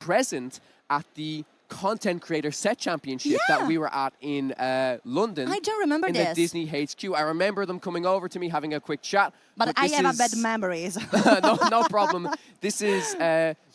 present at the Content Creator Set Championship that we were at in London. I don't remember in the Disney HQ. I remember them coming over to me, having a quick chat. But I have bad memories. no problem. This is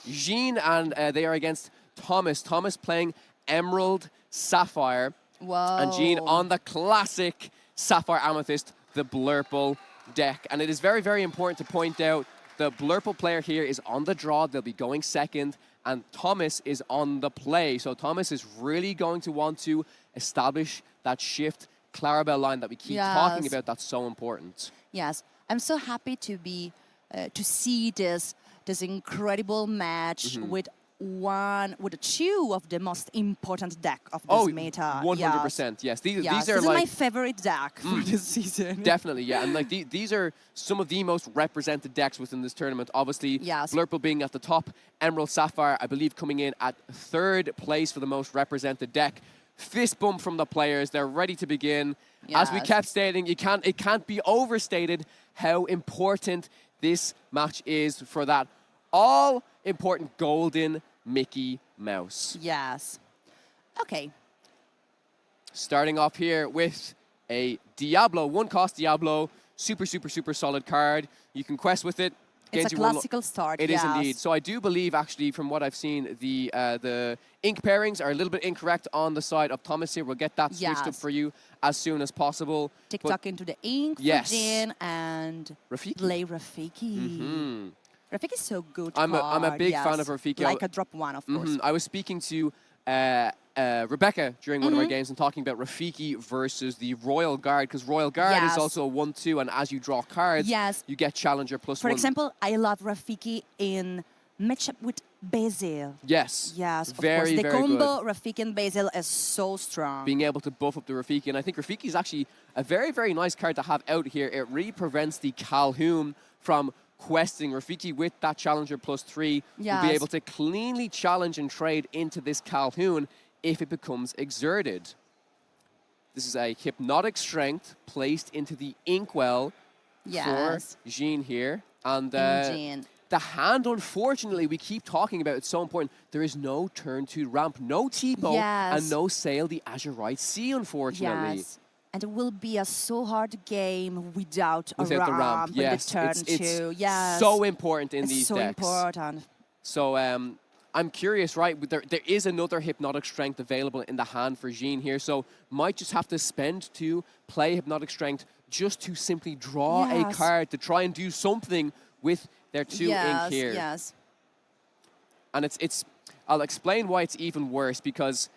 Jean, and they are against Thomas. Thomas playing Emerald Sapphire. Whoa. And Jean on the classic Sapphire Amethyst, the Blurple deck. And it is very, very important to point out the Blurple player here is on the draw. They'll be going second. And Thomas is on the play. So Thomas is really going to want to establish that shift Clarabelle line that we keep talking about. That's so important. Yes, I'm so happy to be to see this incredible match with two of the most important deck of this meta. 100%. Yes, these this are is like my favorite deck for this season. Definitely, yeah, and like these are some of the most represented decks within this tournament. Obviously, Blurple being at the top, Emerald Sapphire, I believe, coming in at 3rd place for the most represented deck. Fist bump from the players; they're ready to begin. As we kept stating, it can't be overstated how important this match is for that all-important golden Mickey Mouse. Yes. Okay. Starting off here with a Diablo, 1-cost Diablo, super solid card. You can quest with it. It's a classical start. It is indeed. So I do believe, actually, from what I've seen, the ink pairings are a little bit incorrect on the side of Thomas here. We'll get that switched up for you as soon as possible. TikTok into the ink for Jin and Rafiki. play Rafiki. Rafiki is so good. I'm a big fan of Rafiki. Like a drop 1, of course. I was speaking to Rebecca during one of our games and talking about Rafiki versus the Royal Guard, because Royal Guard is also a 1/2, and as you draw cards, you get Challenger +1. For example, I love Rafiki in matchup with Basil. Yes. Yes, of very, course. The very combo good. Rafiki and Basil is so strong. Being able to buff up the Rafiki, and I think Rafiki is actually a very, very nice card to have out here. It really prevents the Calhoun from questing. Rafiki with that Challenger +3 will be able to cleanly challenge and trade into this Calhoun if it becomes exerted. This is a Hypnotic Strength placed into the Inkwell for Jean here. And the hand, unfortunately, we keep talking about, it's so important. There is no turn 2 ramp, no Tipo, and no Sail the Azurite Sea, unfortunately. Yes. And it will be a so hard game without a the ramp. Yes, the turn 2. Yes. So important in these so decks. Important. So I'm curious, right? There is another Hypnotic Strength available in the hand for Jean here, so might just have to spend to play Hypnotic Strength just to simply draw a card to try and do something with their 2 ink here. Yes. And I'll explain why it's even worse, because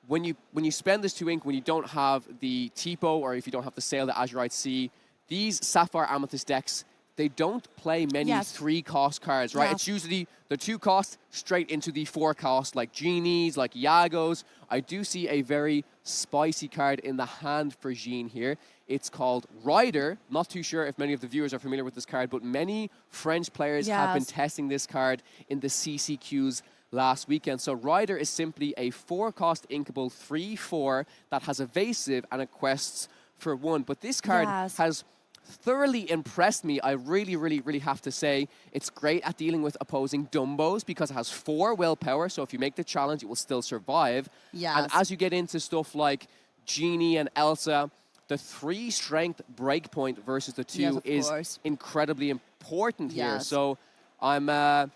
when you spend this 2 ink, when you don't have the Tipo, or if you don't have the Sail the Azurite Sea, these Sapphire Amethyst decks, they don't play many 3-cost cards, right? It's usually the 2-cost straight into the 4-cost, like Genies, like Yagos. I do see a very spicy card in the hand for Jean here. It's called Rider. Not too sure if many of the viewers are familiar with this card, but many French players have been testing this card in the CCQs last weekend. So Rider is simply a 4-cost inkable 3/4 that has evasive and it quests for 1. But this card has thoroughly impressed me. I really have to say. It's great at dealing with opposing Dumbos because it has 4 willpower, so if you make the challenge, it will still survive. And as you get into stuff like Genie and Elsa, the 3 strength breakpoint versus the 2 is incredibly important here. So I'm, but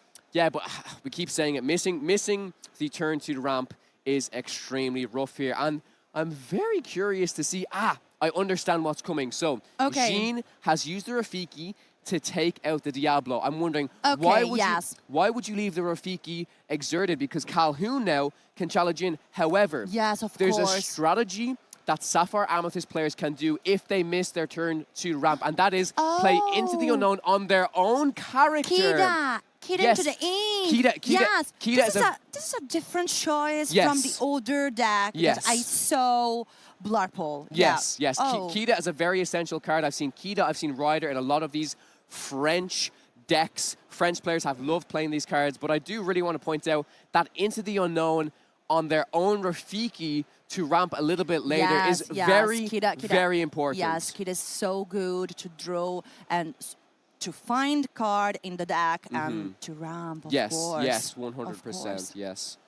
we keep saying it. Missing the turn 2 ramp is extremely rough here. And I'm very curious to see, I understand what's coming. So Jean has used the Rafiki to take out the Diablo. I'm wondering, why would you leave the Rafiki exerted? Because Calhoun now can challenge in. However, there's a strategy that Sapphire Amethyst players can do if they miss their turn 2 ramp, and that is play into the unknown on their own character. Kida into the ink. This is a different choice from the older deck that I saw. Blurple. Yes. Kida is a very essential card. I've seen Kida, I've seen Rider in a lot of these French decks. French players have loved playing these cards, but I do really want to point out that Into the Unknown on their own Rafiki to ramp a little bit later is very important. Yes, Kida is so good to draw and to find card in the deck and to ramp, of course. Yes, 100%, yes.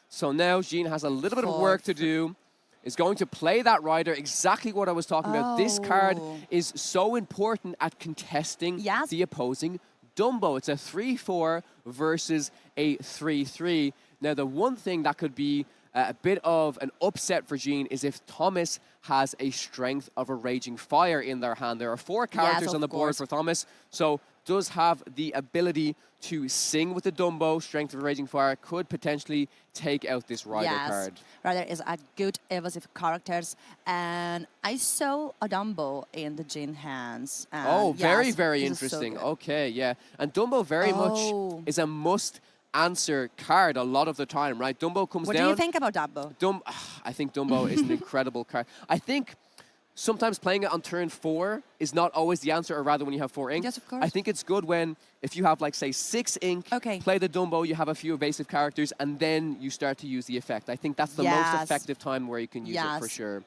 So now Jean has a little bit of work to do. Is going to play that rider, exactly what I was talking about. This card is so important at contesting the opposing Dumbo. It's a 3-4 versus a 3-3. Now, the one thing that could be a bit of an upset for Jean is if Thomas has a Strength of a Raging Fire in their hand. There are 4 characters on the board for Thomas, so does have the ability to sing with the Dumbo. Strength of a Raging Fire could potentially take out this Rider card. Rider is a good evasive characters, and I saw a Dumbo in the Jean hands. Oh, very, very interesting. Okay, yeah. And Dumbo very much is a must-answer card a lot of the time, right? Dumbo comes down. What do you think about Dumbo? I think Dumbo is an incredible card. I think sometimes playing it on turn 4 is not always the answer, or rather when you have 4 ink. Yes, of course. I think it's good when, if you have, like, say, 6 ink, play the Dumbo, you have a few evasive characters, and then you start to use the effect. I think that's the most effective time where you can use it for sure.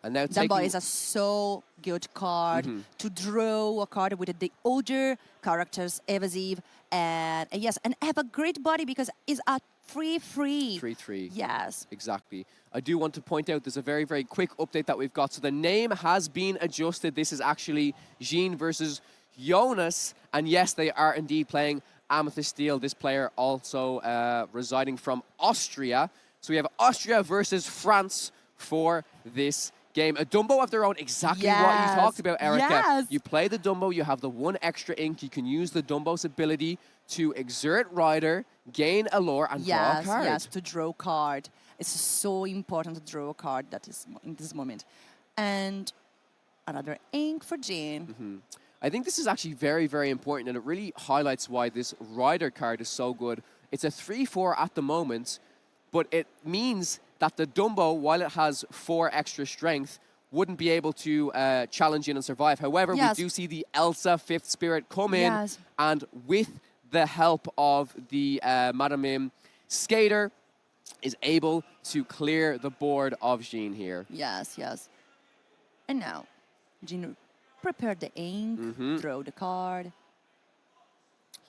And now Dumbo is a so good card to draw a card with the older characters, evasive, and and have a great body because it's a 3-3. 3-3. Yes. Exactly. I do want to point out there's a very, very quick update that we've got. So the name has been adjusted. This is actually Jean versus Jonas. And yes, they are indeed playing Amethyst Steel. This player also residing from Austria. So we have Austria versus France for this game. A Dumbo of their own, exactly what you talked about, Erica. You play the Dumbo, you have the 1 extra ink. You can use the Dumbo's ability to exert Rider, gain a lore, and draw a card. Yes, to draw a card. It's so important to draw a card that is in this moment. And another ink for Jean. I think this is actually very, very important, and it really highlights why this Rider card is so good. It's a 3-4 at the moment, but it means that the Dumbo, while it has 4 extra strength, wouldn't be able to challenge in and survive. However, we do see the Elsa 5th Spirit come in, and with the help of the Madame Mim, Skater is able to clear the board of Jean here. Yes. And now, Jean prepared the ink, throw the card.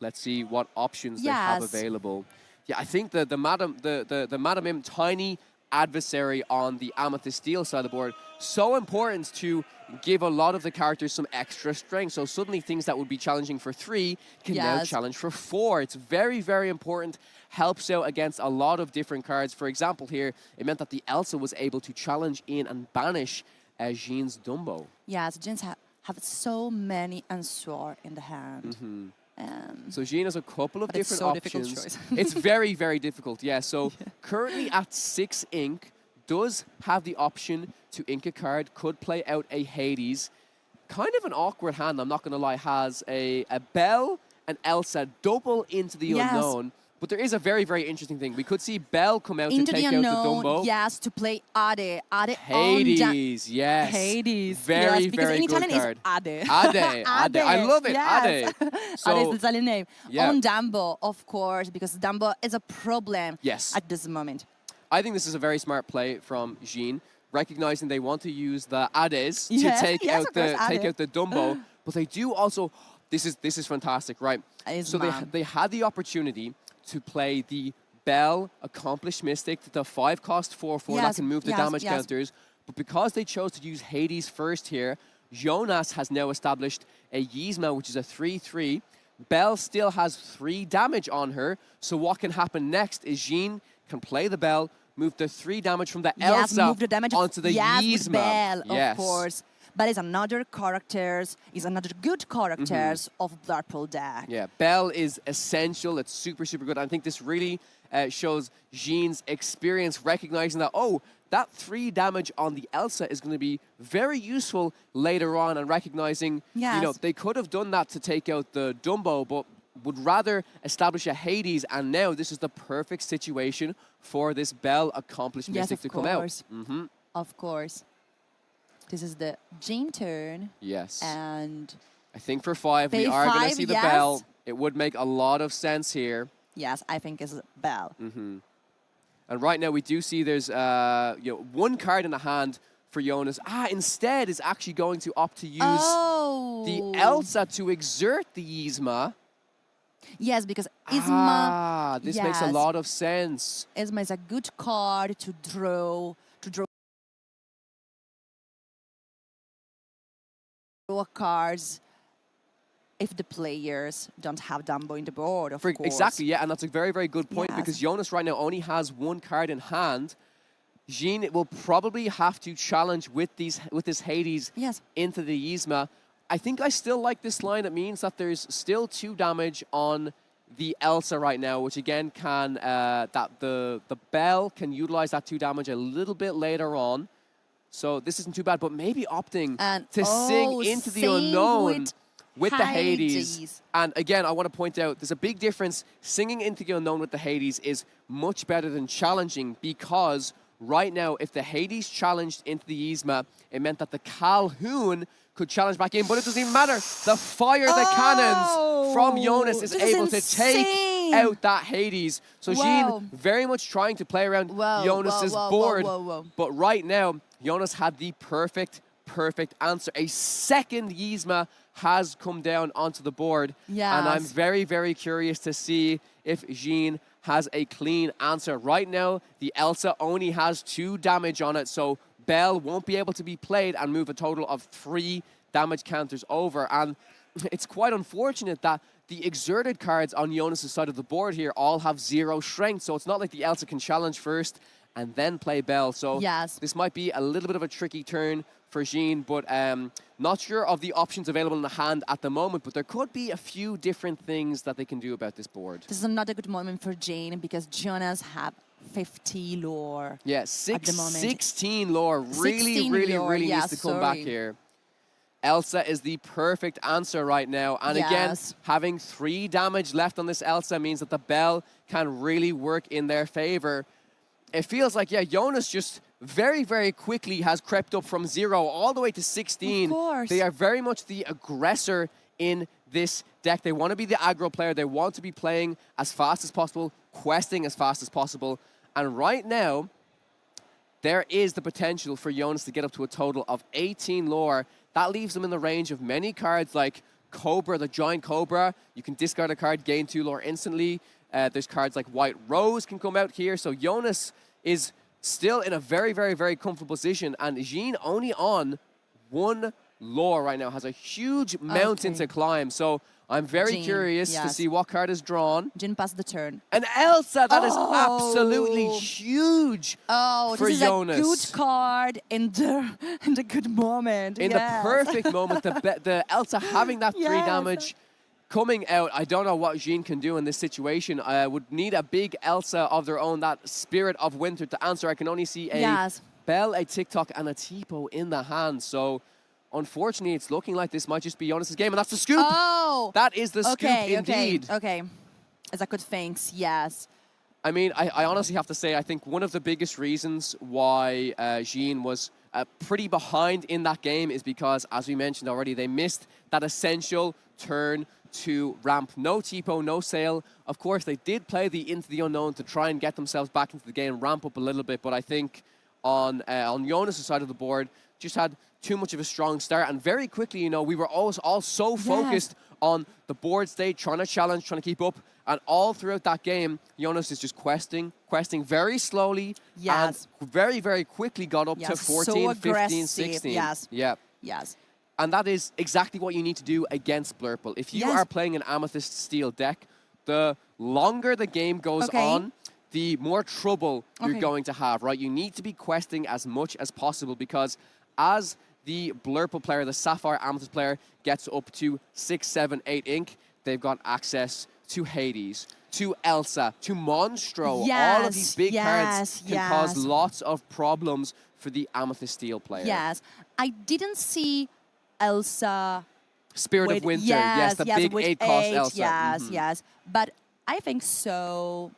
Let's see what options they have available. Yeah, I think the Madame Mim tiny adversary on the Amethyst Steel side of the board, so important to give a lot of the characters some extra strength. So suddenly things that would be challenging for 3 can now challenge for 4. It's very, very important. Helps out against a lot of different cards. For example, here, it meant that the Elsa was able to challenge in and banish Jean's Dumbo. Yes, Jeans have so many answers in the hand. So Jean has a couple of different options. It's very, very difficult, yeah. So currently at 6 ink, does have the option to ink a card, could play out a Hades. Kind of an awkward hand, I'm not going to lie, has a Belle and Elsa double into the unknown. But there is a very, very interesting thing. We could see Belle come out to take out the Dumbo. Yes, to play Ade. Hades, yes. Hades. Very, very good card. Because in Italian it's Ade. Ade. I love it. Yes. Ade. So, Ade is the Italian name. On Dumbo, of course, because Dumbo is a problem at this moment. I think this is a very smart play from Jean, recognizing they want to use the Ades to take out the Dumbo, but they do also. This is fantastic, right? So they had the opportunity to play the Belle Accomplished Mystic, the 5-cost 4/4 that can move the damage counters. But because they chose to use Hades first here, Jonas has now established a Yzma, which is a 3/3. Belle still has 3 damage on her. So what can happen next is Jean can play the Belle, move the 3 damage from the Elsa move the damage onto the Yzma. Belle, of course. But is another good characters of Blackpool deck. Yeah, Belle is essential. It's super, super good. I think this really shows Jean's experience, recognizing that, that 3 damage on the Elsa is going to be very useful later on, and recognizing, they could have done that to take out the Dumbo, but would rather establish a Hades, and now this is the perfect situation for this Belle Accomplished Mystic to come out. Of course. This is the Jean turn. Yes. And I think for 5, we are going to see the Belle. It would make a lot of sense here. Yes, I think it's Belle. And right now we do see there's 1 card in the hand for Jonas. Instead is actually going to opt to use the Oh. Elsa to exert the Yzma. Yes, because Yzma. This makes a yes, lot of sense. Yzma is a good card to draw cards if the players don't have Dumbo in the board, of course. Exactly, yeah, and that's a very, very good point Yes. because Jonas right now only has one card in hand. Jean will probably have to challenge with this Hades Yes. into the Yzma. I think I still like this line. It means that there's still 2 damage on the Elsa right now, which again can that the Bell can utilize that 2 damage a little bit later on. So this isn't too bad, but maybe opting to sing into the unknown with the Hades. And again, I want to point out, there's a big difference. Singing into the unknown with the Hades is much better than challenging because right now, if the Hades challenged into the Yzma, it meant that the Calhoun could challenge back in, but it doesn't even matter. The cannons from Jonas is able to take out that Hades. So Jean very much trying to play around Jonas's board. But right now, Jonas had the perfect answer. A second Yzma has come down onto the board. Yes. And I'm very, very curious to see if Jean has a clean answer. Right now, the Elsa only has 2 damage on it, so Bell won't be able to be played and move a total of 3 damage counters over. And it's quite unfortunate that the exerted cards on Jonas' side of the board here all have 0 strength, so it's not like the Elsa can challenge first and then play Bell. So this might be a little bit of a tricky turn for Jean, but not sure of the options available in the hand at the moment, but there could be a few different things that they can do about this board. This is not a good moment for Jane because Jonas have 50 lore. Yeah, 16 lore. Really needs to come back here. Elsa is the perfect answer right now. And again, having 3 damage left on this Elsa means that the Bell can really work in their favor. It feels like, Jonas just very, very quickly has crept up from 0 all the way to 16. Of course. They are very much the aggressor in this deck. They want to be the aggro player. They want to be playing as fast as possible, questing as fast as possible. And right now, there is the potential for Jonas to get up to a total of 18 lore. That leaves them in the range of many cards like Cobra, the Giant Cobra. You can discard a card, gain 2 lore instantly. There's cards like White Rose can come out here. So Jonas is still in a very, very, very comfortable position. And Jean only on 1 lore right now, has a huge mountain to climb. So I'm very curious to see what card is drawn. Jean passed the turn. And Elsa, that is absolutely huge for this is Jonas. A good card in the good moment. In the perfect moment, the Elsa having that 3 damage coming out. I don't know what Jean can do in this situation. I would need a big Elsa of their own, that Spirit of Winter to answer. I can only see a Bell, a TikTok, and a Tipo in the hand. So unfortunately, it's looking like this might just be Jonas' game, and that's the scoop. That is the scoop indeed. Okay. It's a good thing, yes. I mean, I honestly have to say, I think one of the biggest reasons why Jean was pretty behind in that game is because, as we mentioned already, they missed that essential turn to ramp. No Tipo, no Sail. Of course, they did play the Into the Unknown to try and get themselves back into the game, ramp up a little bit, but I think on Jonas' side of the board, just had too much of a strong start. And very quickly, we were all so focused on the board state, trying to challenge, trying to keep up. And all throughout that game, Jonas is just questing very slowly. And very, very quickly got up to 14, 15, 16. Yes. And that is exactly what you need to do against Blurple. If you are playing an Amethyst Steel deck, the longer the game goes on, the more trouble you're going to have, right? You need to be questing as much as possible because as the Blurple player, the Sapphire Amethyst player, gets up to 6, 7, 8 ink, they've got access to Hades, to Elsa, to Monstro. All of these big cards can cause lots of problems for the Amethyst Steel player. Yes. I didn't see Elsa... Spirit of Winter, the big 8-cost Elsa. Yes. But I think so...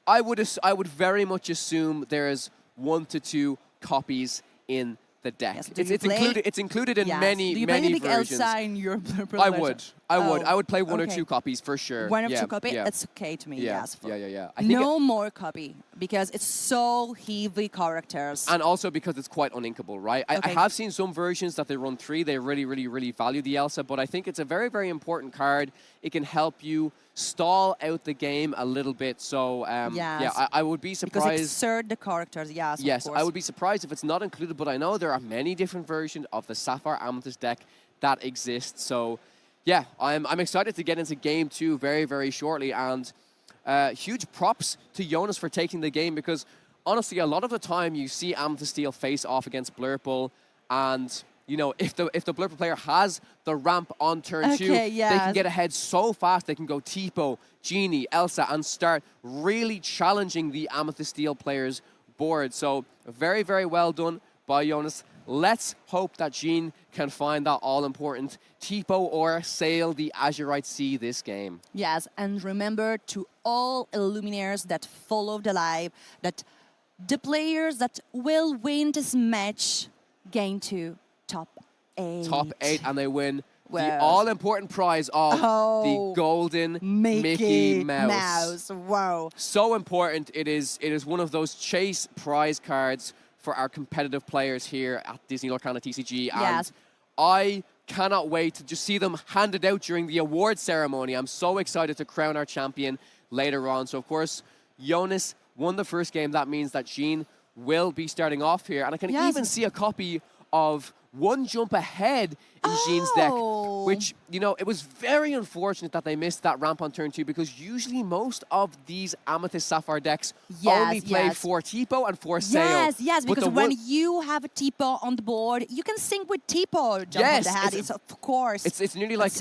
I would very much assume there's 1 to 2 copies in the deck. It's included in many versions. Do you play the big Elsa in your Blurple I would. I would play one or okay. two copies for sure. One or yeah, two copy, yeah. it's okay to me. Yeah, Yes. yeah. I think No more copy because it's so heavy characters. and also because it's quite uninkable, right? I have seen some versions that they run 3. They really value the Elsa, but I think it's a very important card. It can help you stall out the game a little bit. So yeah, I would be surprised. Because exert the characters, yes. Yes, of course. I would be surprised if it's not included, but I know there are many different versions of the Sapphire Amethyst deck that exist. So yeah, I'm excited to get into game 2 very shortly, and huge props to Jonas for taking the game, because honestly, a lot of the time you see Amethyst Steel face off against Blurple, and you know, if the Blurple player has the ramp on turn 2, they can get ahead so fast. They can go Tipo, Genie, Elsa, and start really challenging the Amethyst Steel player's board. So very well done by Jonas. Let's hope that Jean can find that all-important Tipo or sail the Azurite Sea this game. Yes, and remember to all Illuminaires that follow the live that the players that will win this match gain to top 8. Top 8, and they win the Well, all-important prize of the golden Mickey Mouse. Wow. So important. It is one of those chase prize cards for our competitive players here at Disney Lorcana TCG. And I cannot wait to just see them handed out during the award ceremony. I'm so excited to crown our champion later on. So, of course, Jonas won the first game. That means that Jean will be starting off here. And I can even see a copy of One Jump Ahead in Jean's deck, which, you know, it was very unfortunate that they missed that ramp on turn 2, because usually most of these Amethyst Sapphire decks only play 4 Tipo and 4 Sail. Yes, because when you have a Tipo on the board, you can sync with Tipo. Jump on the head, it's of course. It's nearly like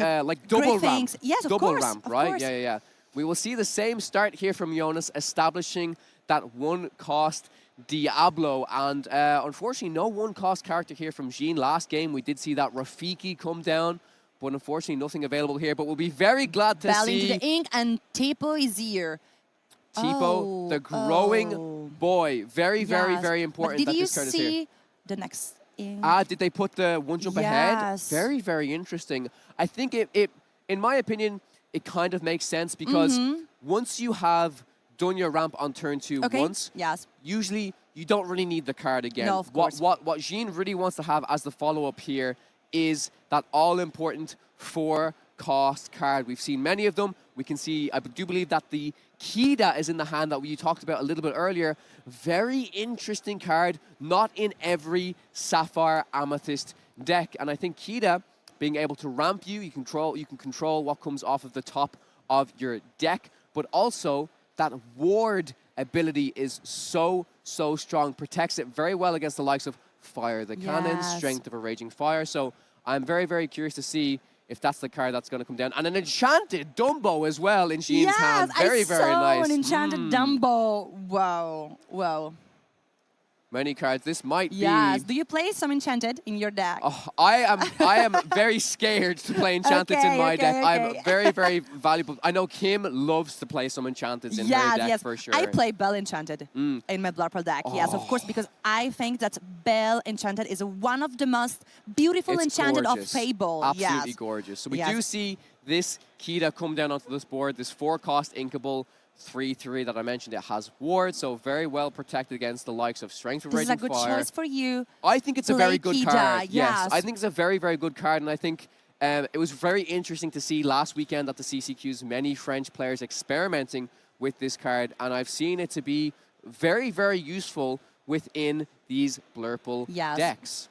double ramp. Yes, of double course. ramp, right? Yeah. We will see the same start here from Jonas, establishing that 1-cost Diablo, and unfortunately no 1-cost character here from Jean. Last game we did see that Rafiki come down, but unfortunately nothing available here, but we'll be very glad to see into the ink, and Tipo is here. Tipo, the growing boy. Very important that this card is here. Did you see the next ink? Did they put the 1 jump ahead? Very interesting. I think it in my opinion, it kind of makes sense, because once you have done your ramp on turn 2 once, usually you don't really need the card again. No, of course. What Jean really wants to have as the follow-up here is that all-important 4-cost card. We've seen many of them. We can see, I do believe that the Kida is in the hand that we talked about a little bit earlier. Very interesting card, not in every Sapphire Amethyst deck. And I think Kida, being able to ramp you can control what comes off of the top of your deck, but also that ward ability is so strong. Protects it very well against the likes of Fire the Cannon, Strength of a Raging Fire. So I'm very curious to see if that's the card that's going to come down. And an enchanted Dumbo as well in Jean's hand. Very nice. An enchanted Dumbo. Wow. Many cards. This might be... Yes. Do you play some enchanted in your deck? Oh, I am very scared to play enchanteds in my deck. I'm very valuable. I know Kim loves to play some enchanteds in her deck for sure. I play Bell Enchanted in my Blurple deck. Yes, of course, because I think that Bell Enchanted is one of the most beautiful enchanted of Fable. Absolutely gorgeous. So we do see this Kida come down onto this board, this 4-cost inkable 3/3 that I mentioned. It has ward, so very well protected against the likes of Strength of Raging Fire. This is a good choice for you. I think it's a very good Kida, card. Yes, I think it's a very good card, and I think it was very interesting to see last weekend at the CCQs many French players experimenting with this card, and I've seen it to be very useful within these Blurple decks.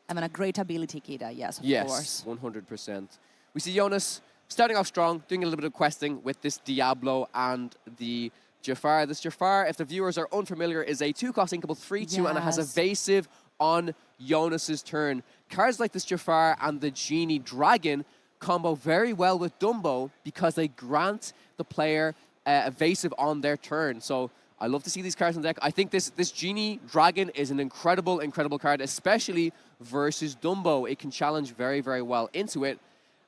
A great ability, Kida. Yes, of course. 100%. We see Jonas starting off strong, doing a little bit of questing with this Diablo and the Jafar. This Jafar, if the viewers are unfamiliar, is a 2-cost inkable 3/2, and it has evasive on Jonas's turn. Cards like this Jafar and the Genie Dragon combo very well with Dumbo because they grant the player evasive on their turn. So I love to see these cards in the deck. I think this Genie Dragon is an incredible card, especially versus Dumbo. It can challenge very well into it.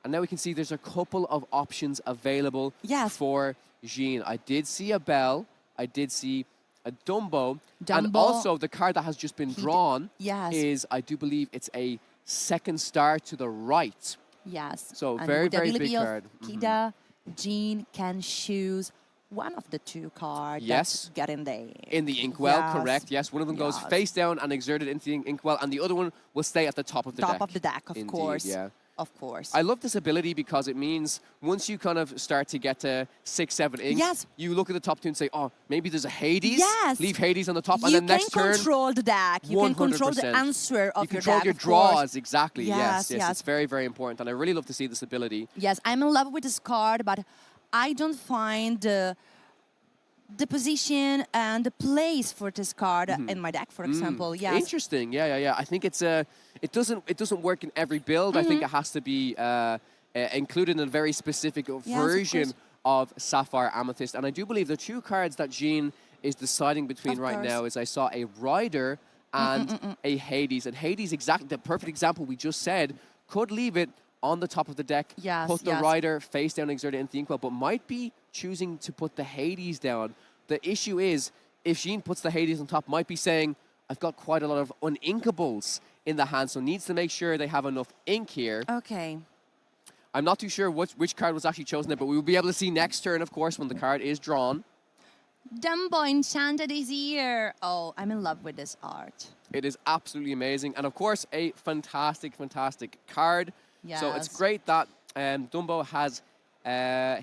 And now we can see there's a couple of options available for Jean. I did see a Bell. I did see a Dumbo. And also the card that has just been drawn is, I do believe it's a second star to the right. Yes. So and very, with the very big ability of card. Kida, Jean can choose one of the two cards Yes. that get in there. In the inkwell, Yes. correct. Yes, one of them goes Yes. face down and exerted into the inkwell, and the other one will stay at the top of the deck. Top of the deck, of Indeed, course. yeah. Of course. I love this ability because it means once you kind of start to get to 6, 7 inks, Yes. you look at the top two and say, oh, maybe there's a Hades. Yes. Leave Hades on the top, You and then can next turn, control the deck. You can control the 100%. answer of you control your your deck, of course. draws, exactly. Yes, Yes. It's very, very important, and I really love to see this ability. Yes, I'm in love with this card, but I don't find the position and the place for this card in my deck, for example. Yes. Interesting. Yeah. I think it doesn't work in every build. I think it has to be included in a very specific version of Sapphire Amethyst. And I do believe the two cards that Jean is deciding between right now is I saw a Rider and a Hades. And Hades, exactly the perfect example we just said, could leave it on the top of the deck, put the Rider face down, exert it into the inkwell, but might be choosing to put the Hades down. The issue is, if Jean puts the Hades on top, might be saying, I've got quite a lot of uninkables in the hand, so needs to make sure they have enough ink here. Okay. I'm not too sure which card was actually chosen there, but we will be able to see next turn, of course, when the card is drawn. Dumbo Enchanted is here. Oh, I'm in love with this art. It is absolutely amazing. And, of course, a fantastic, fantastic card. Yes. So it's great that Dumbo has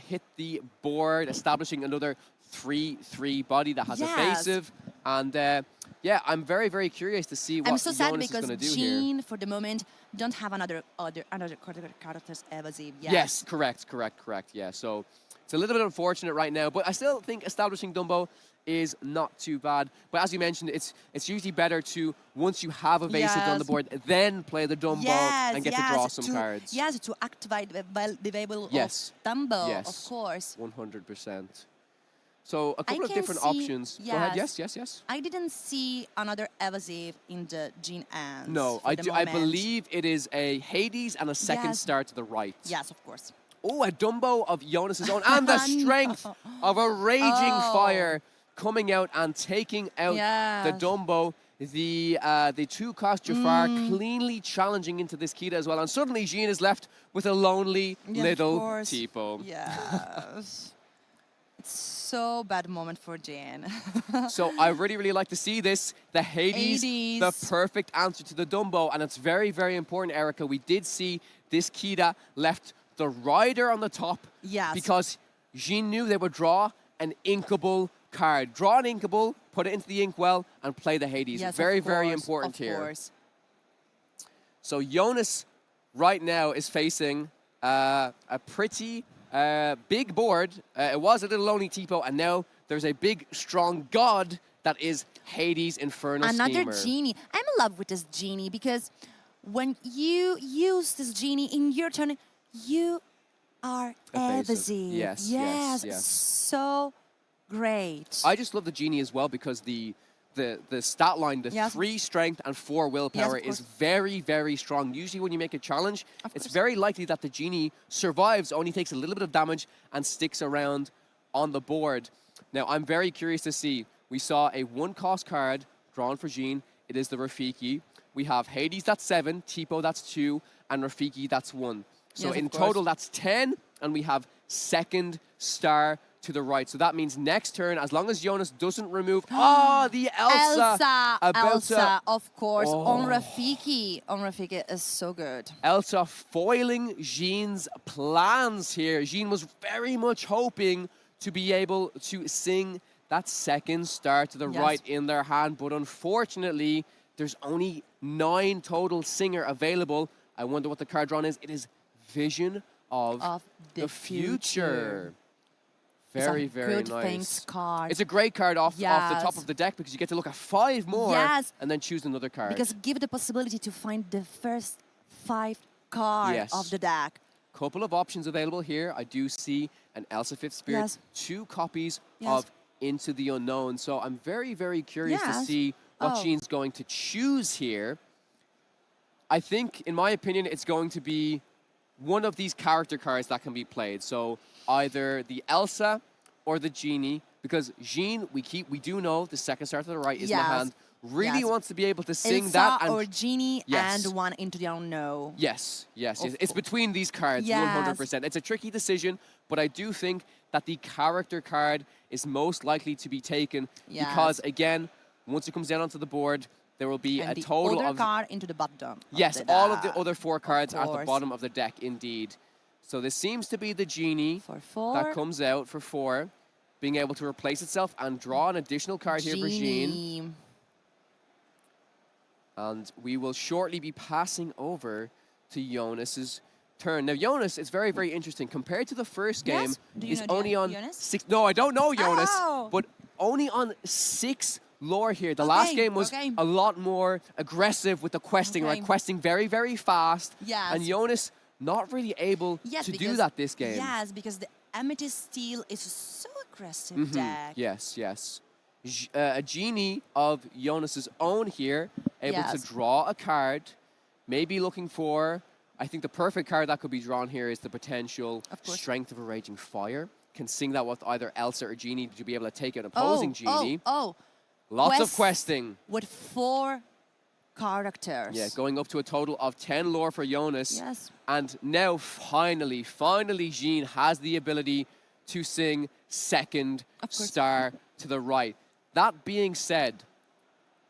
hit the board, establishing another 3/3 body that has evasive. And yeah, I'm very, very curious to see what I'm so sad Jonas is because going to do Jean, here. for the moment, don't have another character's evasive. Yes, correct. Yeah, so it's a little bit unfortunate right now, but I still think establishing Dumbo is not too bad. But as you mentioned, it's usually better to, once you have evasive on the board, then play the Dumbo and get to draw some cards. Yes, to activate the available of Dumbo, of course. 100%. So a couple of different options. Go ahead. Yes. I didn't see another evasive in the Jean hands. No, I believe it is a Hades and a second star to the right. Yes, of course. Oh, a Dumbo of Jonas's own, and the strength of a Raging Fire coming out and taking out the Dumbo. The two-cost Jafar cleanly challenging into this Kida as well, and suddenly Jean is left with a lonely little Tipo. Yes. It's so bad moment for Jean. So I really, really like to see this. The Hades, the perfect answer to the Dumbo, and it's very, very important, Erica. We did see this Kida left the Rider on the top because Jean knew they would draw an inkable card. Draw an inkable, put it into the inkwell, and play the Hades. Yes, very, very important here. So Jonas right now is facing a pretty big board. It was a little lonely Tipo, and now there's a big, strong god that is Hades Inferno Another Schemer. Genie. I'm in love with this Genie because when you use this Genie in your turn, you are evasive. Yes. So great. I just love the Genie as well because the stat line, the 3 strength and 4 willpower is very, very strong. Usually when you make a challenge, it's very likely that the Genie survives, only takes a little bit of damage and sticks around on the board. Now, I'm very curious to see. We saw a 1-cost card drawn for Jean. It is the Rafiki. We have Hades, that's 7, Tipo, that's 2, and Rafiki, that's 1. So in total, that's 10, and we have second star to the right. So that means next turn, as long as Jonas doesn't remove... the Elsa! Elsa, of course, on Rafiki. On Rafiki is so good. Elsa foiling Jean's plans here. Jean was very much hoping to be able to sing that second star to the right in their hand, but unfortunately, there's only 9 total singer available. I wonder what the card drawn is. It is Vision of the Future. Very, very nice. Thanks card. It's a great card off the top of the deck because you get to look at 5 more and then choose another card. Because give the possibility to find the first 5 cards of the deck. Couple of options available here. I do see an Elsa Fifth Spirit, 2 copies of Into the Unknown. So I'm very, very curious to see what Jean's going to choose here. I think, in my opinion, it's going to be one of these character cards that can be played. So either the Elsa or the Genie. Because Jean, we do know the second star to the right is in the Yes. hand. Really Yes. wants to be able to sing Elsa that. And or Genie Yes. and one into the unknown. yes, yes, Of it's between these cards, Yes. 100%. It's a tricky decision, but I do think that the character card is most likely to be taken because, Yes. again, once it comes down onto the board, there will be And a the total other of card into the bottom. yes, of the all of the deck. other 4 cards are at the course. bottom of the deck, indeed. So this seems to be the Genie For 4. that comes out for 4, being able to replace itself and draw an additional card here for Jean. Genie. And we will shortly be passing over to Jonas's turn. Now, Jonas is very, very interesting. Compared to the first game, Yes? Do you he's know only on Jonas? 6. No, I don't know Jonas, Oh. but only on 6 lore here. The last game was a lot more aggressive with the questing, Okay. like questing very, very fast. Yes. And Jonas not really able Yes, to do because- that this game. Yes, because the Amethyst Steel is so aggressive Mhm. deck. Yes, yes. A Genie of Jonas's own here, able to Yes. draw a card, maybe looking for, I think the perfect card that could be drawn here is the potential Of course. Strength of a Raging Fire. Can sing that with either Elsa or Genie to be able to take out an opposing Genie. Oh, Lots of Quest- questing. with 4 characters. Yeah, going up to a total of 10 lore for Jonas. Yes. And now, finally, Jean has the ability to sing second Of course. star to the right. That being said,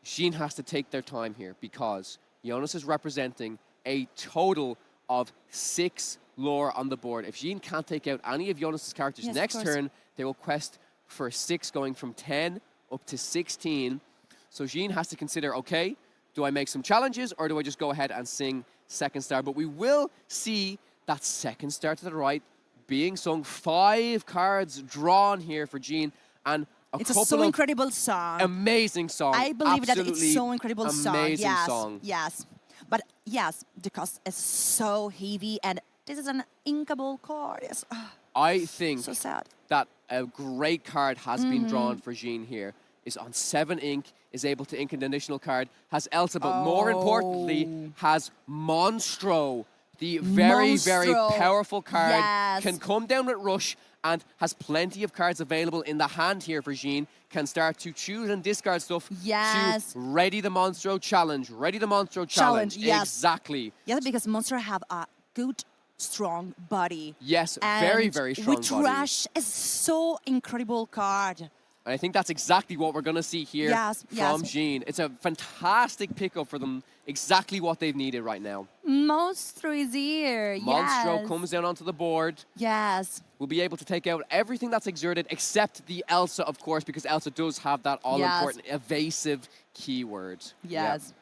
Jean has to take their time here because Jonas is representing a total of 6 lore on the board. If Jean can't take out any of Jonas's characters Yes, of next course. turn, they will quest for 6, going from 10 up to 16. So Jean has to consider, okay, do I make some challenges or do I just go ahead and sing second star? But we will see that second star to the right being sung. 5 cards drawn here for Jean, and It's couple a so of incredible song. amazing song. I believe that it's Absolutely so incredible song. amazing Yes, song. yes. But yes, the cost is so heavy, and this is an inkable card. Yes. I think So sad. that a great card has been drawn for Jean here. Is on 7 ink, is able to ink an additional card, has Elsa, but more importantly, has Monstro. The very, very Monstro. powerful card. Yes. Can come down with Rush and has plenty of cards available in the hand here for Jean. Can start to choose and discard stuff Yes. to ready the Monstro challenge. Ready the Monstro challenge. Yes. Exactly. Yes, because monster have a good, strong body. Yes, And very, very strong with body. Rush is so incredible card. And I think that's exactly what we're going to see here Yes, from yes. Jean. It's a fantastic pickup for them. Exactly what they've needed right now. Monstro is here. Monstro yes. comes down onto the board. Yes. We'll be able to take out everything that's exerted except the Elsa, of course, because Elsa does have that all-important evasive keyword. Yeah. Yes.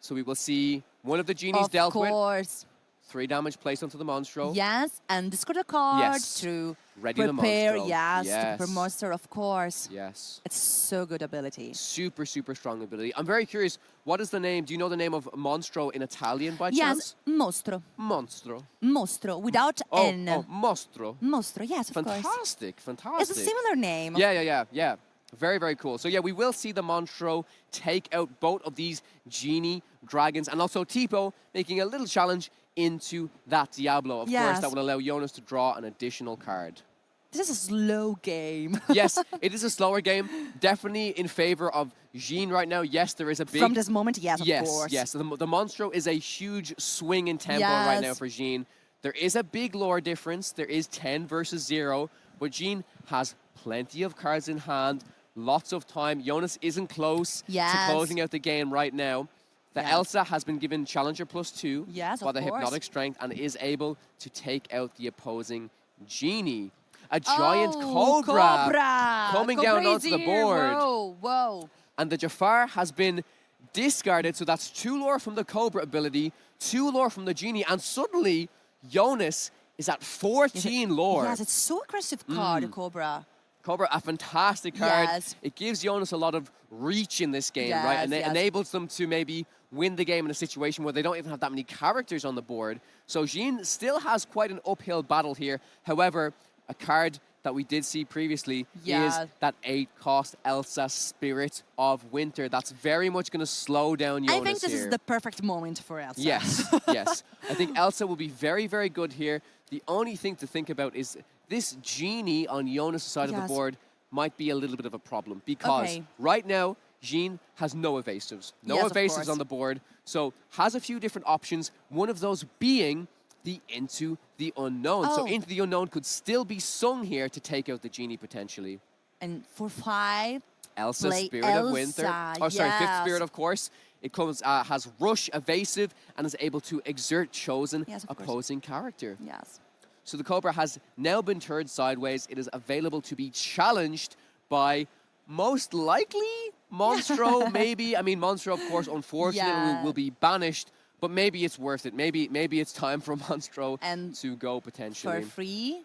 So we will see one of the Genies dealt Of with. course. 3 damage placed onto the Monstro. Yes, and discard a card Yes. to Ready the prepare. Monstro. Yes, to Yes. prepare monster, of course. Yes. It's so good ability. Super, super strong ability. I'm very curious, what is the name? Do you know the name of Monstro in Italian by chance? Yes, mostro. Monstro. Mostro, without N. Oh, Mostro. Mostro, yes, of course. Fantastic, fantastic. It's a similar name. Yeah. Very, very cool. So yeah, we will see the Monstro take out both of these Genie dragons, and also Tipo making a little challenge into that Diablo. Of course, Yes. that will allow Jonas to draw an additional card. This is a slow game. Yes, it is a slower game. Definitely in favor of Jean right now. Yes, there is a big... From this moment, yes, of course. Yes. The Monstro is a huge swing in tempo right now Yes. for Jean. There is a big lore difference. There is 10 versus 0, but Jean has plenty of cards in hand, lots of time. Jonas isn't close to Yes. closing out the game right now. The Yes. Elsa has been given Challenger +2 Yes, by of the course. Hypnotic Strength and is able to take out the opposing Genie. A giant Cobra coming down onto the board. Whoa. And the Jafar has been discarded, so that's 2 lore from the Cobra ability, 2 lore from the Genie, and suddenly Jonas is at 14 lore. Yes, it's so aggressive card, Cobra. Cobra, a fantastic card. Yes. It gives Jonas a lot of reach in this game, right? And it Yes. enables them to maybe win the game in a situation where they don't even have that many characters on the board. So Jean still has quite an uphill battle here. However, a card that we did see previously Yeah. is that 8-cost Elsa Spirit of Winter. That's very much going to slow down Jonas I think this here. is the perfect moment for Elsa. Yes, yes. I think Elsa will be very, very good here. The only thing to think about is this Genie on Jonas' side of the Yes. board might be a little bit of a problem because right now, Jean has no evasives. No evasives on the board. So has a few different options. One of those being the Into the Unknown. So Into the Unknown could still be sung here to take out the Genie potentially. And for 5, Elsa, play Spirit Elsa. of Winter. Oh, sorry, 5th Spirit, of course. It comes has Rush, Evasive, and is able to exert chosen opposing character. Yes. So the Cobra has now been turned sideways. It is available to be challenged by most likely Monstro, maybe. I mean, Monstro, of course, unfortunately, will be banished, but maybe it's worth it. Maybe it's time for Monstro to go potentially. For free?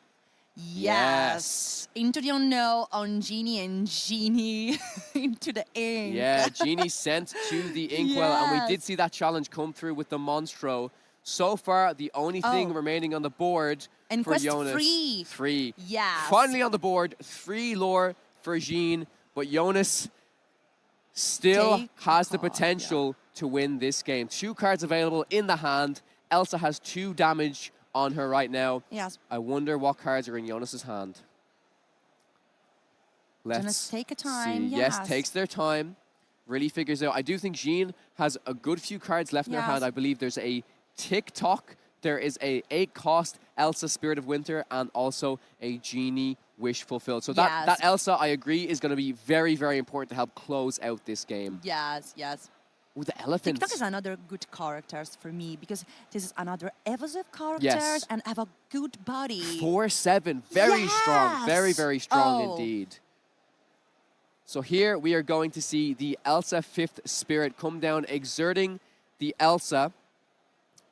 Yes. Into the Unknown on Genie and Genie into the ink. Yeah, Genie sent to the Inkwell, and we did see that challenge come through with the Monstro. So far, the only thing remaining on the board for Jonas. 3. Yes. Finally on the board, 3 lore for Jean, but Jonas still has the potential to win this game. 2 cards available in the hand. Elsa has 2 damage on her right now. Yes. I wonder what cards are in Jonas's hand. Let's take a time. See. Yes, takes their time. Really figures out. I do think Jean has a good few cards left in her hand. I believe there's a TikTok. There is a 8-cost Elsa Spirit of Winter and also a Genie Wish Fulfilled. So that Elsa, I agree, is going to be very, very important to help close out this game. Yes, yes. With the elephants. TikTok is another good characters for me because this is another evasive characters and have a good body. 4/7, very strong, very, very strong indeed. So here we are going to see the Elsa 5th Spirit come down, exerting the Elsa.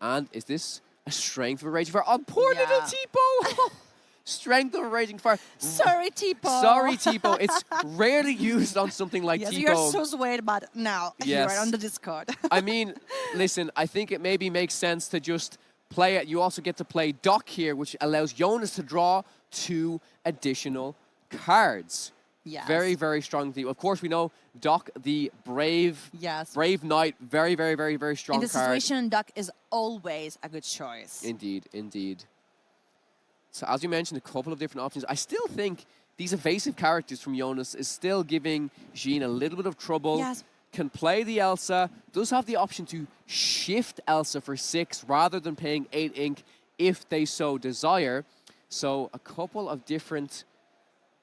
And is this a Strength of a Raging Fire? Oh, poor little Tipo! Strength of a Raging Fire. Sorry, Tipo. Sorry, Tipo. It's rarely used on something like Tipo. You're so sweet about it now. You're on the Discord. I mean, listen, I think it maybe makes sense to just play it. You also get to play Doc here, which allows Jonas to draw 2 additional cards. Yes. Very, very strong theme. Of course, we know Doc, the brave knight, very, very, very, very strong card. In this situation, Doc is always a good choice. Indeed, indeed. So as you mentioned, a couple of different options. I still think these evasive characters from Jonas is still giving Jean a little bit of trouble. Yes. Can play the Elsa, does have the option to shift Elsa for 6 rather than paying 8 ink if they so desire. So a couple of different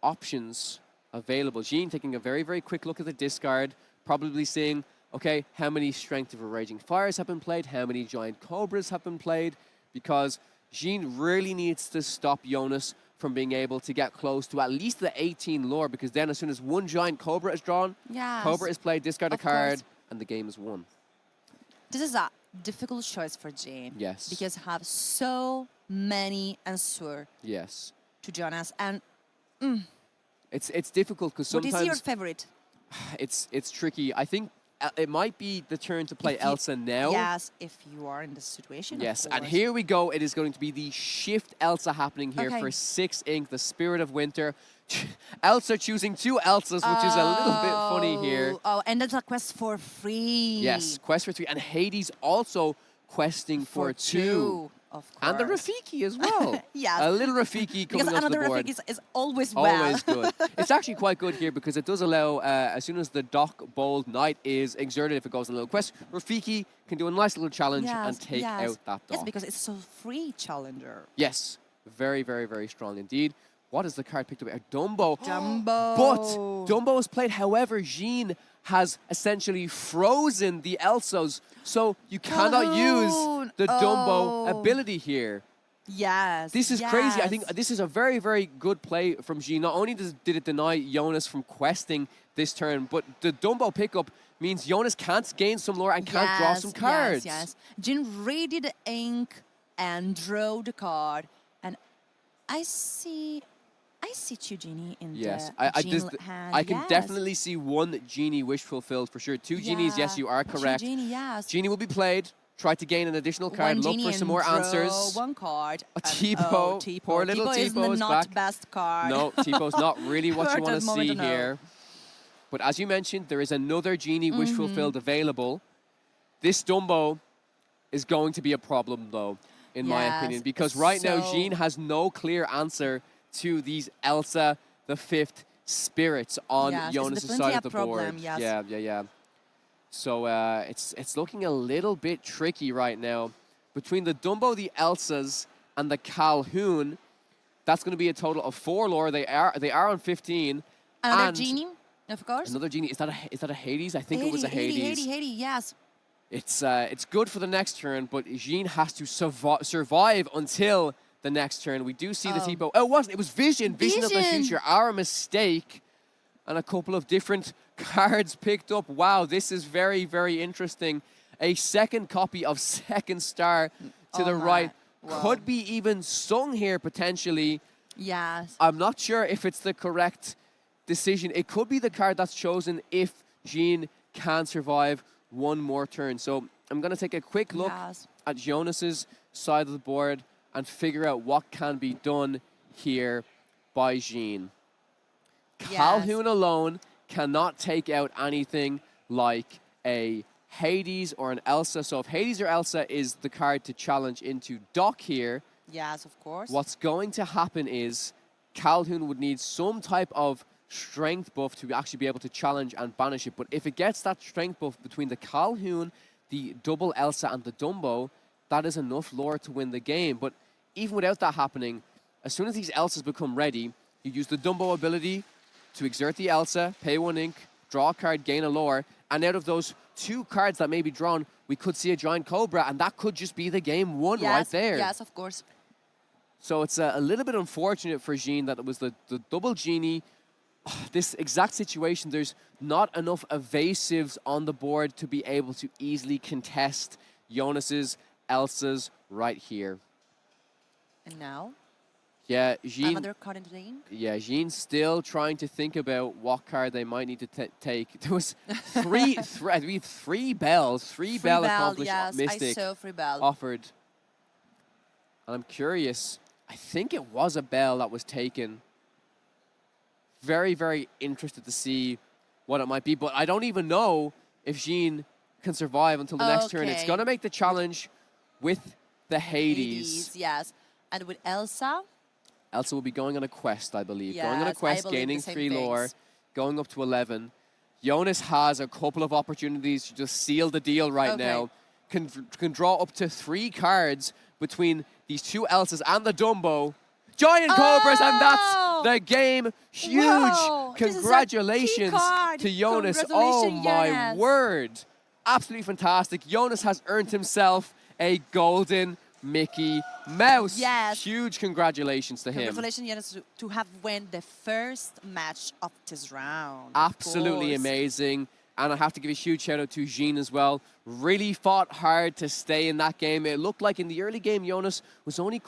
options available. Jean taking a very, very quick look at the discard, probably seeing, okay, how many Strength of a Raging Fires have been played, how many Giant Cobras have been played, because Jean really needs to stop Jonas from being able to get close to at least the 18 lore, because then as soon as 1 Giant Cobra is drawn, Cobra is played, discard a card, and the game is won. This is a difficult choice for Jean. Yes. Because have so many answers to Jonas, and it's difficult because sometimes... What is your favorite? It's tricky. I think it might be the turn to play Elsa now. Yes, if you are in this situation. Yes, and here we go. It is going to be the shift Elsa happening here for 6 ink, the Spirit of Winter. Elsa choosing 2 Elsas, which is a little bit funny here. Oh, and that's a quest for free. Yes, quest for 3. And Hades also questing for 2. Of course. And the Rafiki as well. Yes. A little Rafiki coming onto the board. Rafiki is always Always good. It's actually quite good here because it does allow, as soon as the Doc Bold Knight is exerted, if it goes on a little quest, Rafiki can do a nice little challenge and take out that Doc. Yes, because it's so free challenger. Yes. Very, very, very strong indeed. What is the card picked up? Dumbo. Dumbo. But Dumbo is played. However, Jean has essentially frozen the Elsas, so you cannot use the Dumbo ability here. Yes. This is crazy. I think this is a very, very good play from Jean. Not only did it deny Jonas from questing this turn, but the Dumbo pickup means Jonas can't gain some lore and can't draw some cards. Yes. Jean ready the ink and draw the card, and I see 2 Genie in the hand. I can definitely see 1 Genie Wish Fulfilled for sure. 2 Genies, yes, you are correct. 2 Genie, yes. Genie will be played. Try to gain an additional card. Look for some more answers. 1 card. Tipo. Poor little Tipo is not back. best card. No, Tipo's not really what you want to see here. But as you mentioned, there is another Genie Wish Fulfilled available. This Dumbo is going to be a problem, though, in my opinion, because right now Jean has no clear answer to these Elsa the 5th spirits on Yes, it's Jonas' definitely side a of the problem, board. yes. Yeah. So it's looking a little bit tricky right now. Between the Dumbo, the Elsas, and the Calhoun, that's going to be a total of 4 lore. They are on 15. Another and genie, of course. Another genie. Is that a Hades? I think it was a Hades. Hades, yes. It's good for the next turn, but Jean has to survive until the next turn. We do see the Tipo. Oh, it wasn't. It was Vision. Vision of the future. Our mistake. And a couple of different cards picked up. Wow, this is very, very interesting. A second copy of Second Star to the right. Wow. Could be even sung here, potentially. Yes. I'm not sure if it's the correct decision. It could be the card that's chosen if Jean can survive one more turn. So I'm going to take a quick look at Jonas's side of the board and figure out what can be done here by Jean. Calhoun alone cannot take out anything like a Hades or an Elsa. So if Hades or Elsa is the card to challenge into Dock here, yes, of course, what's going to happen is Calhoun would need some type of strength buff to actually be able to challenge and banish it. But if it gets that strength buff between the Calhoun, the double Elsa, and the Dumbo, that is enough lore to win the game. But even without that happening, as soon as these Elsas become ready, you use the Dumbo ability to exert the Elsa, pay 1 ink, draw a card, gain a lore, and out of those 2 cards that may be drawn, we could see a Giant Cobra, and that could just be the game won right there. Yes, of course. So it's a little bit unfortunate for Jean that it was the double Genie. This exact situation, there's not enough evasives on the board to be able to easily contest Jonas's, Elsa's right here. And now? Yeah, Jean. Another card in the game? Yeah, Jean's still trying to think about what card they might need to take. There was three bells, three bell accomplished Mystic I saw 3 bell offered. And I'm curious, I think it was a bell that was taken. Very, very interested to see what it might be, but I don't even know if Jean can survive until the next turn. It's going to make the challenge with the Hades. Yes. And with Elsa? Elsa will be going on a quest, I believe. Yes, going on a quest, gaining 3 lore, going up to 11. Jonas has a couple of opportunities to just seal the deal right now. Can draw up to 3 cards between these 2 Elsas and the Dumbo. Giant Cobras, and that's the game. Huge. Wow. Congratulations to Jonas. Oh, my word. Absolutely fantastic. Jonas has earned himself a golden Mickey Mouse. Yes. Huge congratulations to him. Congratulations, Jonas, to have won the first match of this round. Absolutely amazing. And I have to give a huge shout out to Jean as well. Really fought hard to stay in that game. It looked like in the early game, Jonas was only